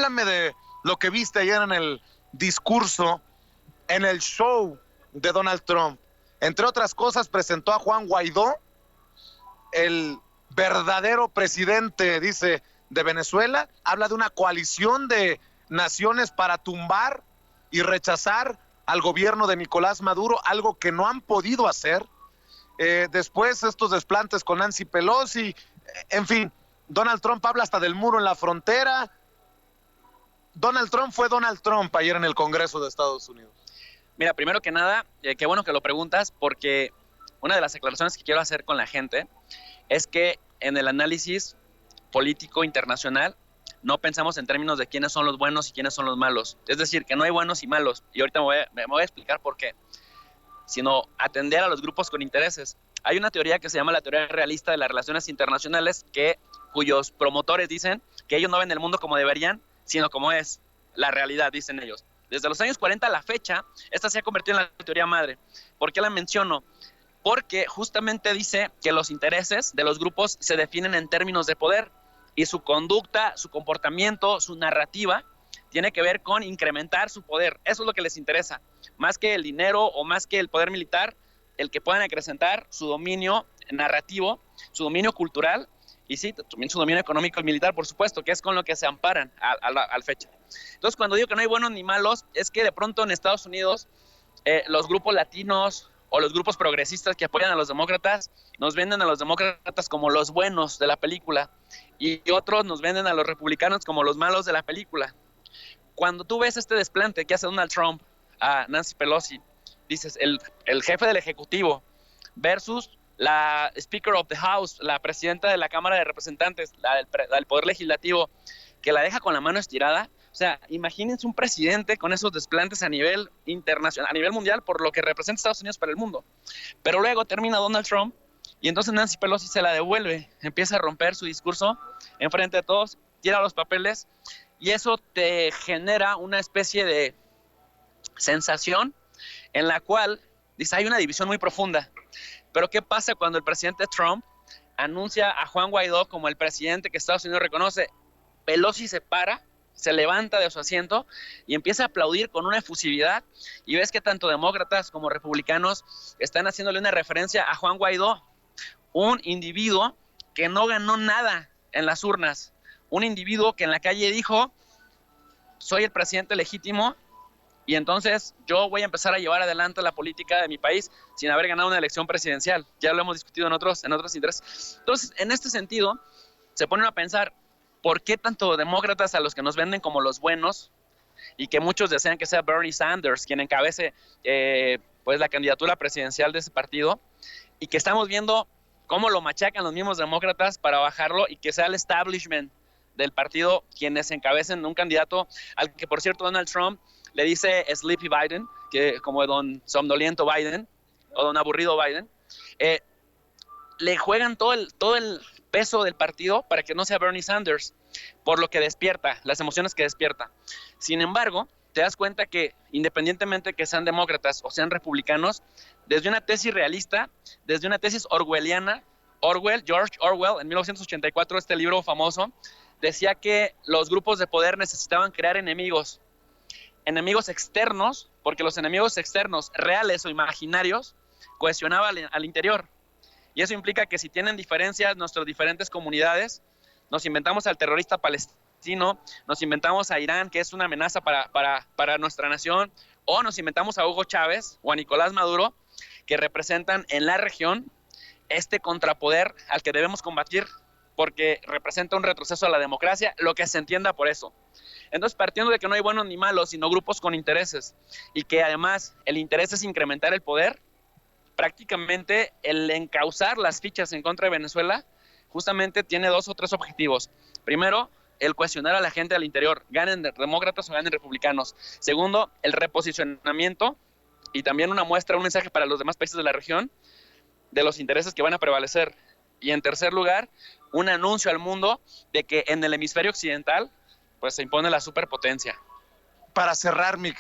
Háblame de lo que viste ayer en el discurso, en el show de Donald Trump. Entre otras cosas, presentó a Juan Guaidó, el verdadero presidente, dice, de Venezuela. Habla de una coalición de naciones para tumbar y rechazar al gobierno de Nicolás Maduro, algo que no han podido hacer. Después estos desplantes con Nancy Pelosi, en fin, Donald Trump habla hasta del muro en la frontera. Donald Trump fue Donald Trump ayer en el Congreso de Estados Unidos. Mira, primero que nada, qué bueno que lo preguntas, porque una de las aclaraciones que quiero hacer con la gente es que en el análisis político internacional no pensamos en términos de quiénes son los buenos y quiénes son los malos. Es decir, que no hay buenos y malos, y ahorita me voy a explicar por qué, sino atender a los grupos con intereses. Hay una teoría que se llama la teoría realista de las relaciones internacionales, cuyos promotores dicen que ellos no ven el mundo como deberían, sino como es la realidad, dicen ellos. Desde los años 40 a la fecha, esta se ha convertido en la teoría madre. ¿Por qué la menciono? Porque justamente dice que los intereses de los grupos se definen en términos de poder y su conducta, su comportamiento, su narrativa tiene que ver con incrementar su poder. Eso es lo que les interesa. Más que el dinero o más que el poder militar, el que puedan acrecentar su dominio narrativo, su dominio cultural y sí, también su dominio económico y militar, por supuesto, que es con lo que se amparan al fecha. Entonces, cuando digo que no hay buenos ni malos, es que de pronto en Estados Unidos los grupos latinos o los grupos progresistas que apoyan a los demócratas nos venden a los demócratas como los buenos de la película y otros nos venden a los republicanos como los malos de la película. Cuando tú ves este desplante que hace Donald Trump a Nancy Pelosi, dices, el jefe del Ejecutivo versus la Speaker of the House, la presidenta de la Cámara de Representantes, la del Poder Legislativo, que la deja con la mano estirada. O sea, imagínense un presidente con esos desplantes a nivel internacional, a nivel mundial, por lo que representa Estados Unidos para el mundo. Pero luego termina Donald Trump y entonces Nancy Pelosi se la devuelve, empieza a romper su discurso enfrente de todos, tira los papeles y eso te genera una especie de sensación en la cual dice, hay una división muy profunda. Pero ¿qué pasa cuando el presidente Trump anuncia a Juan Guaidó como el presidente que Estados Unidos reconoce? Pelosi se para, se levanta de su asiento y empieza a aplaudir con una efusividad y ves que tanto demócratas como republicanos están haciéndole una referencia a Juan Guaidó, un individuo que no ganó nada en las urnas, un individuo que en la calle dijo, soy el presidente legítimo y entonces yo voy a empezar a llevar adelante la política de mi país sin haber ganado una elección presidencial. Ya lo hemos discutido en otros intereses. Entonces, en este sentido, se ponen a pensar, ¿por qué tanto demócratas a los que nos venden como los buenos y que muchos desean que sea Bernie Sanders quien encabece pues la candidatura presidencial de ese partido y que estamos viendo cómo lo machacan los mismos demócratas para bajarlo y que sea el establishment del partido quienes encabecen un candidato al que, por cierto, Donald Trump le dice Sleepy Biden, que como don somnoliento Biden o don aburrido Biden, le juegan todo el peso del partido para que no sea Bernie Sanders, por lo que despierta, las emociones que despierta. Sin embargo, te das cuenta que independientemente que sean demócratas o sean republicanos, desde una tesis realista, desde una tesis orwelliana, George Orwell, en 1984, este libro famoso, decía que los grupos de poder necesitaban crear enemigos externos, porque los enemigos externos, reales o imaginarios, cohesionaban al interior. Y eso implica que si tienen diferencias nuestras diferentes comunidades, nos inventamos al terrorista palestino, nos inventamos a Irán, que es una amenaza para nuestra nación, o nos inventamos a Hugo Chávez o a Nicolás Maduro, que representan en la región este contrapoder al que debemos combatir, porque representa un retroceso a la democracia, lo que se entienda por eso. Entonces, partiendo de que no hay buenos ni malos, sino grupos con intereses, y que además el interés es incrementar el poder, prácticamente el encauzar las fichas en contra de Venezuela justamente tiene 2 o 3 objetivos. Primero, el cuestionar a la gente al interior, ganen demócratas o ganen republicanos. Segundo, el reposicionamiento y también una muestra, un mensaje para los demás países de la región de los intereses que van a prevalecer. Y en tercer lugar, un anuncio al mundo de que en el hemisferio occidental pues se impone la superpotencia. Para cerrar, mi